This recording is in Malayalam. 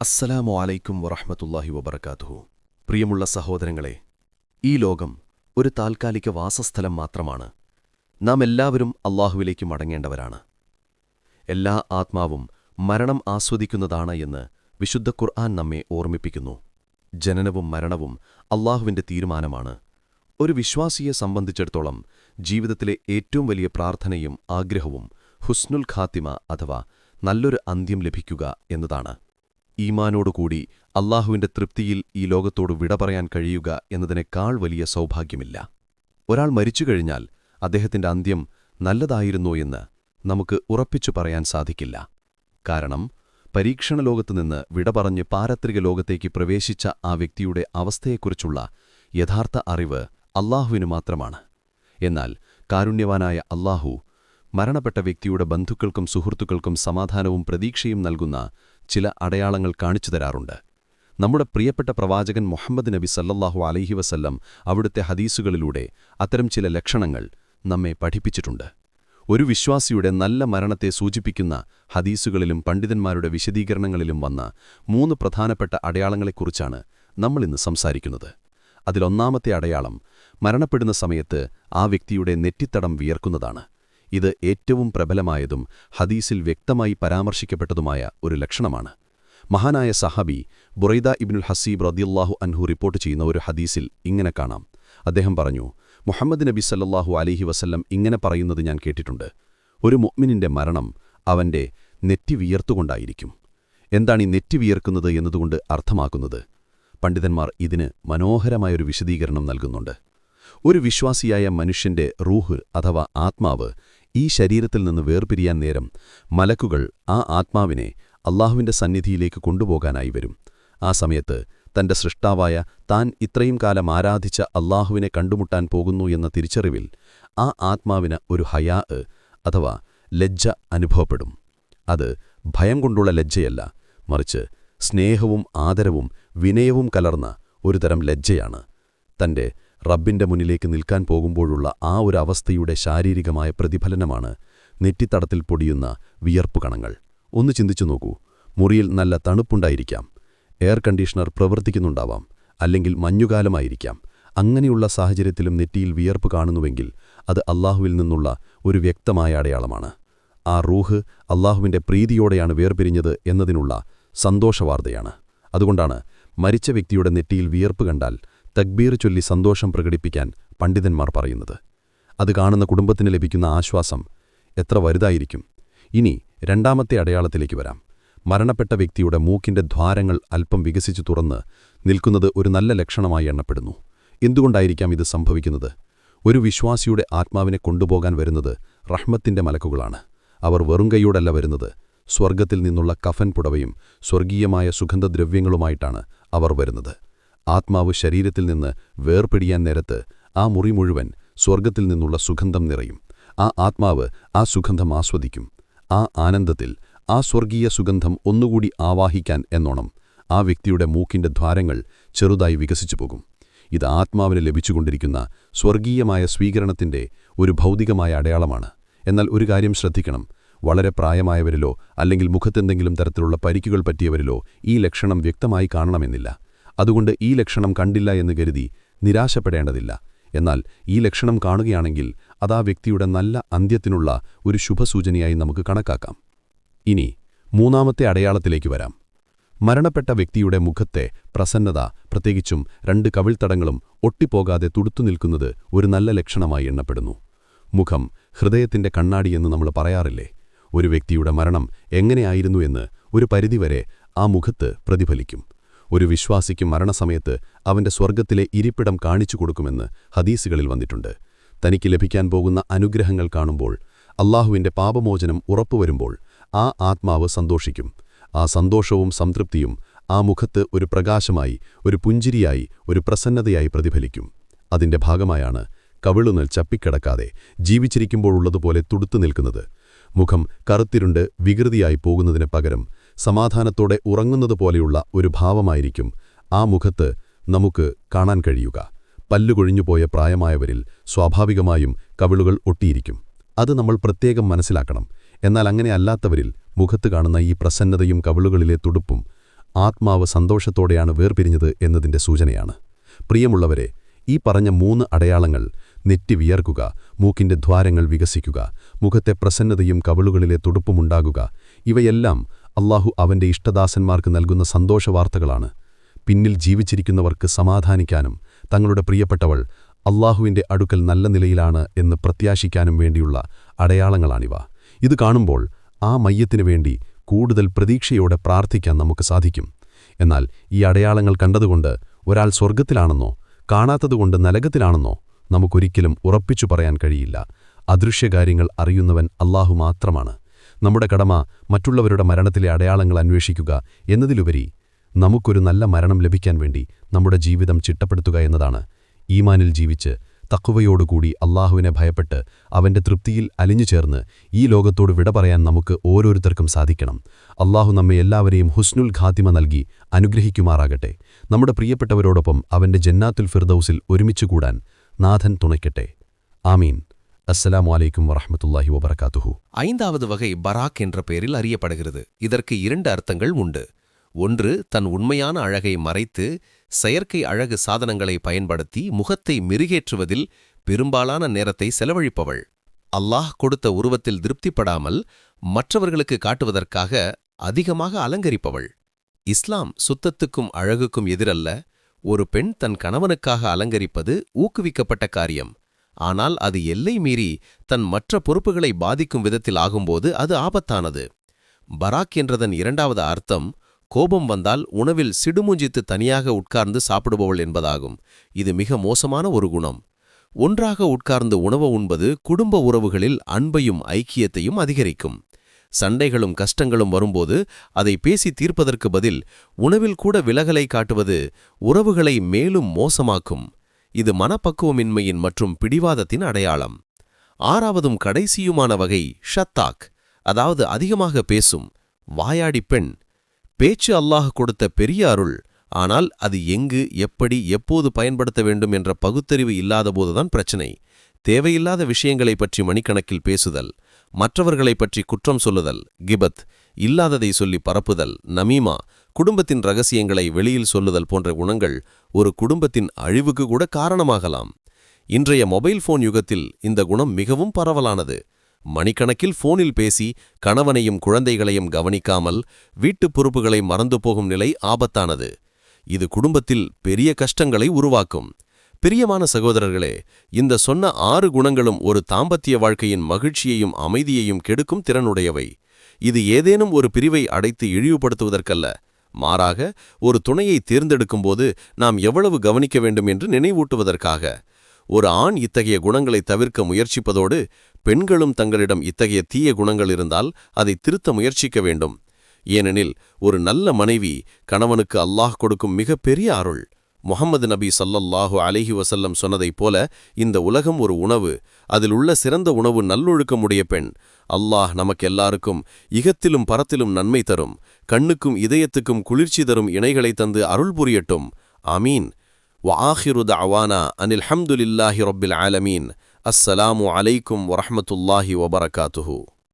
അസ്സലാമു അലൈക്കും വറഹ്മത്തുള്ളാഹി വബറകാതുഹു. പ്രിയമുള്ള സഹോദരങ്ങളെ, ഈ ലോകം ഒരു താൽക്കാലിക വാസസ്ഥലം മാത്രമാണ്. നാം എല്ലാവരും അല്ലാഹുവിലേക്ക് മടങ്ങേണ്ടവരാണ്. എല്ലാ ആത്മാവും മരണം ആസ്വദിക്കുന്നതാണ് എന്ന് വിശുദ്ധ ഖുർആൻ നമ്മെ ഓർമ്മിപ്പിക്കുന്നു. ജനനവും മരണവും അല്ലാഹുവിന്റെ തീരുമാനമാണ്. ഒരു വിശ്വാസിയെ സംബന്ധിച്ചിടത്തോളം ജീവിതത്തിലെ ഏറ്റവും വലിയ പ്രാർത്ഥനയും ആഗ്രഹവും ഹുസ്നുൽ ഖാത്തിമ അഥവാ നല്ലൊരു അന്ത്യം ലഭിക്കുക എന്നതാണ്. ഈമാനോടുകൂടി അല്ലാഹുവിന്റെ തൃപ്തിയിൽ ഈ ലോകത്തോട് വിട പറയാൻ കഴിയുക എന്നതിനേക്കാൾ വലിയ സൗഭാഗ്യമില്ല. ഒരാൾ മരിച്ചുകഴിഞ്ഞാൽ അദ്ദേഹത്തിന്റെ അന്ത്യം നല്ലതായിരുന്നോ എന്ന് നമുക്ക് ഉറപ്പിച്ചു പറയാൻ സാധിക്കില്ല. കാരണം പരീക്ഷണലോകത്തുനിന്ന് വിട പറഞ്ഞ് പാരത്രിക ലോകത്തേക്ക് പ്രവേശിച്ച ആ വ്യക്തിയുടെ അവസ്ഥയെക്കുറിച്ചുള്ള യഥാർത്ഥ അറിവ് അല്ലാഹുവിനു മാത്രമാണ്. എന്നാൽ കാരുണ്യവാനായ അല്ലാഹു മരണപ്പെട്ട വ്യക്തിയുടെ ബന്ധുക്കൾക്കും സുഹൃത്തുക്കൾക്കും സമാധാനവും പ്രതീക്ഷയും നൽകുന്ന ചില അടയാളങ്ങൾ കാണിച്ചു തരാറുണ്ട്. നമ്മുടെ പ്രിയപ്പെട്ട പ്രവാചകൻ മുഹമ്മദ് നബി സല്ലല്ലാഹു അലൈഹി വസല്ലം അവിടുത്തെ ഹദീസുകളിലൂടെ അത്തരം ചില ലക്ഷണങ്ങൾ നമ്മെ പഠിപ്പിച്ചിട്ടുണ്ട്. ഒരു വിശ്വാസിയുടെ നല്ല മരണത്തെ സൂചിപ്പിക്കുന്ന ഹദീസുകളിലും പണ്ഡിതന്മാരുടെ വിശദീകരണങ്ങളിലും വന്ന 3 പ്രധാനപ്പെട്ട അടയാളങ്ങളെക്കുറിച്ചാണ് നമ്മളിന്ന് സംസാരിക്കുന്നത്. അതിലൊന്നാമത്തെ അടയാളം മരണപ്പെടുന്ന സമയത്ത് ആ വ്യക്തിയുടെ നെറ്റിത്തടം വിയർക്കുന്നതാണ്. ഇത് ഏറ്റവും പ്രബലമായതും ഹദീസിൽ വ്യക്തമായി പരാമർശിക്കപ്പെട്ടതുമായ ഒരു ലക്ഷണമാണ്. മഹാനായ സഹാബി ബുറൈദ ഇബ്നുൽ ഹസീബ് റളിയല്ലാഹു അൻഹു റിപ്പോർട്ട് ചെയ്യുന്ന ഒരു ഹദീസിൽ ഇങ്ങനെ കാണാം. അദ്ദേഹം പറഞ്ഞു, മുഹമ്മദ് നബി സല്ലല്ലാഹു അലൈഹി വസല്ലം ഇങ്ങനെ പറയുന്നത് ഞാൻ കേട്ടിട്ടുണ്ട്: ഒരു മുഅ്മിനിന്റെ മരണം അവന്റെ നെറ്റി വിയർത്തുകൊണ്ടായിരിക്കും. എന്താണ് ഈ നെറ്റി വിയർക്കുന്നത് എന്നതുകൊണ്ട് അർത്ഥമാക്കുന്നത്? പണ്ഡിതന്മാർ ഇതിന് മനോഹരമായൊരു വിശദീകരണം നൽകുന്നുണ്ട്. ഒരു വിശ്വാസിയായ മനുഷ്യന്റെ റൂഹ് അഥവാ ആത്മാവ് ഈ ശരീരത്തിൽ നിന്ന് വേർപിരിയാൻ നേരം മലക്കുകൾ ആ ആത്മാവിനെ അല്ലാഹുവിന്റെ സന്നിധിയിലേക്ക് കൊണ്ടുപോകാനായി വരും. ആ സമയത്ത് തന്റെ സൃഷ്ടാവായ താൻ ഇത്രയും കാലം ആരാധിച്ച അല്ലാഹുവിനെ കണ്ടുമുട്ടാൻ പോകുന്നു എന്ന തിരിച്ചറിവിൽ ആ ആത്മാവിന് ഒരു ഹയാ അഥവാ ലജ്ജ അനുഭവപ്പെടും. അത് ഭയം കൊണ്ടുള്ള ലജ്ജയല്ല, മറിച്ച് സ്നേഹവും ആദരവും വിനയവും കലർന്ന ഒരുതരം ലജ്ജയാണ്. തന്റെ റബ്ബിന്റെ മുന്നിലേക്ക് നിൽക്കാൻ പോകുമ്പോഴുള്ള ആ ഒരു അവസ്ഥയുടെ ശാരീരികമായ പ്രതിഫലനമാണ് നെറ്റിത്തടത്തിൽ പൊടിയുന്ന വിയർപ്പുകണങ്ങൾ. ഒന്ന് ചിന്തിച്ചു നോക്കൂ. മുറിയിൽ നല്ല തണുപ്പുണ്ടായിരിക്കാം, എയർ കണ്ടീഷണർ പ്രവർത്തിക്കുന്നുണ്ടാവാം, അല്ലെങ്കിൽ മഞ്ഞുകാലമായിരിക്കാം. അങ്ങനെയുള്ള സാഹചര്യത്തിലും നെറ്റിയിൽ വിയർപ്പ് കാണുന്നുവെങ്കിൽ അത് അല്ലാഹുവിൽ നിന്നുള്ള ഒരു വ്യക്തമായ അടയാളമാണ്. ആ റൂഹ് അല്ലാഹുവിന്റെ പ്രീതിയോടെയാണ് വേർപിരിഞ്ഞത് എന്നതിനുള്ള സന്തോഷവാർത്തയാണ്. അതുകൊണ്ടാണ് മരിച്ച വ്യക്തിയുടെ നെറ്റിയിൽ വിയർപ്പ് കണ്ടാൽ തക്ബീർ ചൊല്ലി സന്തോഷം പ്രകടിപ്പിക്കാൻ പണ്ഡിതന്മാർ പറയുന്നത്. അത് കാണുന്ന കുടുംബത്തിന് ലഭിക്കുന്ന ആശ്വാസം എത്ര വലുതായിരിക്കും. ഇനി രണ്ടാമത്തെ അടയാളത്തിലേക്ക് വരാം. മരണപ്പെട്ട വ്യക്തിയുടെ മൂക്കിന്റെ ദ്വാരങ്ങൾ അല്പം വികസിച്ചു തുറന്ന് നിൽക്കുന്നത് ഒരു നല്ല ലക്ഷണമായി എണ്ണപ്പെടുന്നു. എന്തുകൊണ്ടായിരിക്കാം ഇത് സംഭവിക്കുന്നത്? ഒരു വിശ്വാസിയുടെ ആത്മാവിനെ കൊണ്ടുപോകാൻ വരുന്നത് റഹ്മത്തിന്റെ മലക്കുകളാണ്. അവർ വെറുങ്കൈയോടല്ല വരുന്നത്. സ്വർഗ്ഗത്തിൽ നിന്നുള്ള കഫൻ പുടവയും സ്വർഗീയമായ സുഗന്ധദ്രവ്യങ്ങളുമായിട്ടാണ് അവർ വരുന്നത്. ആത്മാവ് ശരീരത്തിൽ നിന്ന് വേർപിടിയാൻ നേരത്ത് ആ മുറി മുഴുവൻ സ്വർഗ്ഗത്തിൽ നിന്നുള്ള സുഗന്ധം നിറയും. ആ ആത്മാവ് ആ സുഗന്ധം ആസ്വദിക്കും. ആ ആനന്ദത്തിൽ ആ സ്വർഗീയ സുഗന്ധം ഒന്നുകൂടി ആവാഹിക്കാൻ എന്നോണം ആ വ്യക്തിയുടെ മൂക്കിന്റെ ദ്വാരങ്ങൾ ചെറുതായി വികസിച്ചു പോകും. ഇത് ആത്മാവിന് ലഭിച്ചുകൊണ്ടിരിക്കുന്ന സ്വർഗീയമായ സ്വീകരണത്തിന്റെ ഒരു ഭൗതികമായ അടയാളമാണ്. എന്നാൽ ഒരു കാര്യം ശ്രദ്ധിക്കണം. വളരെ പ്രായമായവരിലോ അല്ലെങ്കിൽ മുഖത്തെന്തെങ്കിലും തരത്തിലുള്ള പരിക്കുകൾ പറ്റിയവരിലോ ഈ ലക്ഷണം വ്യക്തമായി കാണണമെന്നില്ല. അതുകൊണ്ട് ഈ ലക്ഷണം കണ്ടില്ല എന്ന് കരുതി നിരാശപ്പെടേണ്ടതില്ല. എന്നാൽ ഈ ലക്ഷണം കാണുകയാണെങ്കിൽ അതാ വ്യക്തിയുടെ നല്ല അന്ത്യത്തിനുള്ള ഒരു ശുഭസൂചനയായി നമുക്ക് കണക്കാക്കാം. ഇനി മൂന്നാമത്തെ അടയാളത്തിലേക്ക് വരാം. മരണപ്പെട്ട വ്യക്തിയുടെ മുഖത്തെ പ്രസന്നത, പ്രത്യേകിച്ചും 2 കവിൾത്തടങ്ങളും ഒട്ടിപ്പോകാതെ തുടുത്തു നിൽക്കുന്നത് ഒരു നല്ല ലക്ഷണമായി എണ്ണപ്പെടുന്നു. മുഖം ഹൃദയത്തിന്റെ കണ്ണാടിയെന്ന് നമ്മൾ പറയാറില്ലേ? ഒരു വ്യക്തിയുടെ മരണം എങ്ങനെയായിരുന്നു എന്ന് ഒരു പരിധിവരെ ആ മുഖത്ത് പ്രതിഫലിക്കും. ഒരു വിശ്വാസിക്ക് മരണസമയത്ത് അവന്റെ സ്വർഗ്ഗത്തിലെ ഇരിപ്പിടം കാണിച്ചു കൊടുക്കുമെന്ന് ഹദീസുകളിൽ വന്നിട്ടുണ്ട്. തനിക്ക് ലഭിക്കാൻ പോകുന്ന അനുഗ്രഹങ്ങൾ കാണുമ്പോൾ, അല്ലാഹുവിന്റെ പാപമോചനം ഉറപ്പുവരുമ്പോൾ ആ ആത്മാവ് സന്തോഷിക്കും. ആ സന്തോഷവും സംതൃപ്തിയും ആ മുഖത്ത് ഒരു പ്രകാശമായി, ഒരു പുഞ്ചിരിയായി, ഒരു പ്രസന്നതയായി പ്രതിഫലിക്കും. അതിന്റെ ഭാഗമായാണ് കവിളുനൽ ചപ്പിക്കിടക്കാതെ ജീവിച്ചിരിക്കുമ്പോഴുള്ളതുപോലെ തുടുത്തു നിൽക്കുന്നത്. മുഖം കറുത്തിരുണ്ട് വികൃതിയായി പോകുന്നതിന് പകരം സമാധാനത്തോടെ ഉറങ്ങുന്നതുപോലെയുള്ള ഒരു ഭാവമായിരിക്കും ആ മുഖത്ത് നമുക്ക് കാണാൻ കഴിയുക. പല്ലുകൊഴിഞ്ഞുപോയ പ്രായമായവരിൽ സ്വാഭാവികമായും കവിളുകൾ ഒട്ടിയിരിക്കും. അത് നമ്മൾ പ്രത്യേകം മനസ്സിലാക്കണം. എന്നാൽ അങ്ങനെ അല്ലാത്തവരിൽ മുഖത്ത് കാണുന്ന ഈ പ്രസന്നതയും കവിളുകളിലെ തുടുപ്പും ആത്മാവ് സന്തോഷത്തോടെയാണ് വേർപിരിഞ്ഞത് എന്നതിന്റെ സൂചനയാണ്. പ്രിയമുള്ളവരെ, ഈ പറഞ്ഞ 3 അടയാളങ്ങൾ — നെറ്റി വിയർക്കുക, മൂക്കിന്റെ ദ്വാരങ്ങൾ വികസിക്കുക, മുഖത്തെ പ്രസന്നതയും കവിളുകളിലെ തുടുപ്പുമുണ്ടാകുക — ഇവയെല്ലാം അല്ലാഹു അവന്റെ ഇഷ്ടദാസന്മാർക്ക് നൽകുന്ന സന്തോഷവാർത്തകളാണ്. പിന്നിൽ ജീവിച്ചിരിക്കുന്നവർക്ക് സമാധാനിക്കാനും തങ്ങളുടെ പ്രിയപ്പെട്ടവൾ അല്ലാഹുവിന്റെ അടുക്കൽ നല്ല നിലയിലാണ് എന്ന് പ്രത്യാശിക്കാനും വേണ്ടിയുള്ള അടയാളങ്ങളാണിവ. ഇത് കാണുമ്പോൾ ആ മയ്യത്തിനു വേണ്ടി കൂടുതൽ പ്രതീക്ഷയോടെ പ്രാർത്ഥിക്കാൻ നമുക്ക് സാധിക്കും. എന്നാൽ ഈ അടയാളങ്ങൾ കണ്ടതുകൊണ്ട് ഒരാൾ സ്വർഗ്ഗത്തിലാണെന്നോ കാണാത്തതുകൊണ്ട് നരകത്തിലാണെന്നോ നമുക്കൊരിക്കലും ഉറപ്പിച്ചു പറയാൻ കഴിയില്ല. അദൃശ്യകാര്യങ്ങൾ അറിയുന്നവൻ അല്ലാഹു മാത്രമാണ്. നമ്മുടെ കടമ മറ്റുള്ളവരുടെ മരണത്തിലെ അടയാളങ്ങൾ അന്വേഷിക്കുക എന്നതിലുപരി നമുക്കൊരു നല്ല മരണം ലഭിക്കാൻ വേണ്ടി നമ്മുടെ ജീവിതം ചിട്ടപ്പെടുത്തുക എന്നതാണ്. ഈമാനിൽ ജീവിച്ച് തഖ്വയോടുകൂടി അല്ലാഹുവിനെ ഭയപ്പെട്ട് അവന്റെ തൃപ്തിയിൽ അലിഞ്ഞുചേർന്ന് ഈ ലോകത്തോട് വിട പറയാൻ നമുക്ക് ഓരോരുത്തർക്കും സാധിക്കണം. അല്ലാഹു നമ്മെ എല്ലാവരെയും ഹുസ്നുൽ ഖാത്തിമ നൽകി അനുഗ്രഹിക്കുമാറാകട്ടെ. നമ്മുടെ പ്രിയപ്പെട്ടവരോടൊപ്പം അവന്റെ ജന്നാത്തുൽ ഫിർദൗസിൽ ഒരുമിച്ചുകൂടാൻ നാഥൻ തുണയ്ക്കട്ടെ. ആമീൻ. அஸ்ஸலாமு அலைக்கும் வரஹ்மத்துல்லாஹி வபரகாத்துஹு. 5வது வகை பராக் என்ற பெயரில் அறியப்படுகிறது. இதற்கு 2 அர்த்தங்கள் உண்டு. ஒன்று, தன் உண்மையான அழகை மறைத்து செயற்கை அழகு சாதனங்களை பயன்படுத்தி முகத்தை மெருகேற்றுவதில் பெரும்பாலான நேரத்தை செலவழிப்பவள். அல்லாஹ் கொடுத்த உருவத்தில் திருப்திப்படாமல் மற்றவர்களுக்கு காட்டுவதற்காக அதிகமாக அலங்கரிப்பவள். இஸ்லாம் சுத்தத்துக்கும் அழகுக்கும் எதிரல்ல. ஒரு பெண் தன் கணவனுக்காக அலங்கரிப்பது ஊக்குவிக்கப்பட்ட காரியம். ஆனால் அது எல்லை மீறி தன் மற்ற பொறுப்புகளை பாதிக்கும் விதத்தில் ஆகும்போது அது ஆபத்தானது. பராக் என்றதன் 2வது அர்த்தம் கோபம் வந்தால் உணவில் சிடுமுஞ்சித்து தனியாக உட்கார்ந்து சாப்பிடுபவள் என்பதாகும். இது மிக மோசமான ஒரு குணம். ஒன்றாக உட்கார்ந்து உணவு உண்பது குடும்ப உறவுகளில் அன்பையும் ஐக்கியத்தையும் அதிகரிக்கும். சண்டைகளும் கஷ்டங்களும் வரும்போது அதை பேசி தீர்ப்பதற்கு பதில் உணவில் கூட விலகலை காட்டுவது உறவுகளை மேலும் மோசமாக்கும். இது மனப்பக்குவமின்மையின் மற்றும் பிடிவாதத்தின் அடையாளம். 6வதும் கடைசியுமான வகை ஷத்தாக், அதாவது அதிகமாக பேசும் வாயாடி பெண். பேச்சு அல்லாஹ் கொடுத்த பெரிய அருள். ஆனால் அது எங்கு, எப்படி, எப்போது பயன்படுத்த வேண்டும் என்ற பகுத்தறிவு இல்லாதபோதுதான் பிரச்சனை. தேவையில்லாத விஷயங்களைப் பற்றி மணிக்கணக்கில் பேசுதல், மற்றவர்களைப் பற்றி குற்றம் சொல்லுதல், கிபத், இல்லாததை சொல்லி பரப்புதல், நமீமா, குடும்பத்தின் ரகசியங்களை வெளியில் சொல்லுதல் போன்ற குணங்கள் ஒரு குடும்பத்தின் அழிவுக்கு கூட காரணமாகலாம். இன்றைய மொபைல் போன் யுகத்தில் இந்த குணம் மிகவும் பரவலானது. மணிக்கணக்கில் போனில் பேசி கணவனையும் குழந்தைகளையும் கவனிக்காமல் வீட்டுப் பொறுப்புகளை மறந்து போகும் நிலை ஆபத்தானது. இது குடும்பத்தில் பெரிய கஷ்டங்களை உருவாக்கும். பிரியமான சகோதரர்களே, இந்த சொன்ன 6 குணங்களும் ஒரு தாம்பத்திய வாழ்க்கையின் மகிழ்ச்சியையும் அமைதியையும் கெடுக்கும் திறனுடையவை. இது ஏதேனும் ஒரு பிரிவை அடைத்து இழிவுபடுத்துவதற்கல்ல. மாறாக ஒரு துணையை தேர்ந்தெடுக்கும்போது நாம் எவ்வளவு கவனிக்க வேண்டும் என்று நினைவூட்டுவதற்காக. ஒரு ஆண் இத்தகைய குணங்களை தவிர்க்க முயற்சிப்பதோடு பெண்களும் தங்களிடம் இத்தகைய தீய குணங்கள் இருந்தால் அதை திருத்த முயற்சிக்க வேண்டும். ஏனெனில் ஒரு நல்ல மனைவி கணவனுக்கு அல்லாஹ் கொடுக்கும் மிக பெரிய அருள். முஹம்மது நபி ஸல்லல்லாஹு அலைஹி வஸல்லம் சொன்னதைப் போல இந்த உலகம் ஒரு உணவு. அதில் உள்ள சிறந்த உணவு நல்லொழுக்கமுடைய பெண். அல்லாஹ் நமக்கெல்லாருக்கும் இகத்திலும் பரத்திலும் நன்மை தரும், கண்ணுக்கும் இதயத்துக்கும் குளிர்ச்சி தரும் இணைகளை தந்து அருள் புரியட்டும். ஆமீன். وآخر دعوانا أن الحمد لله رب العالمين. السلام عليكم ورحمة الله وبركاته.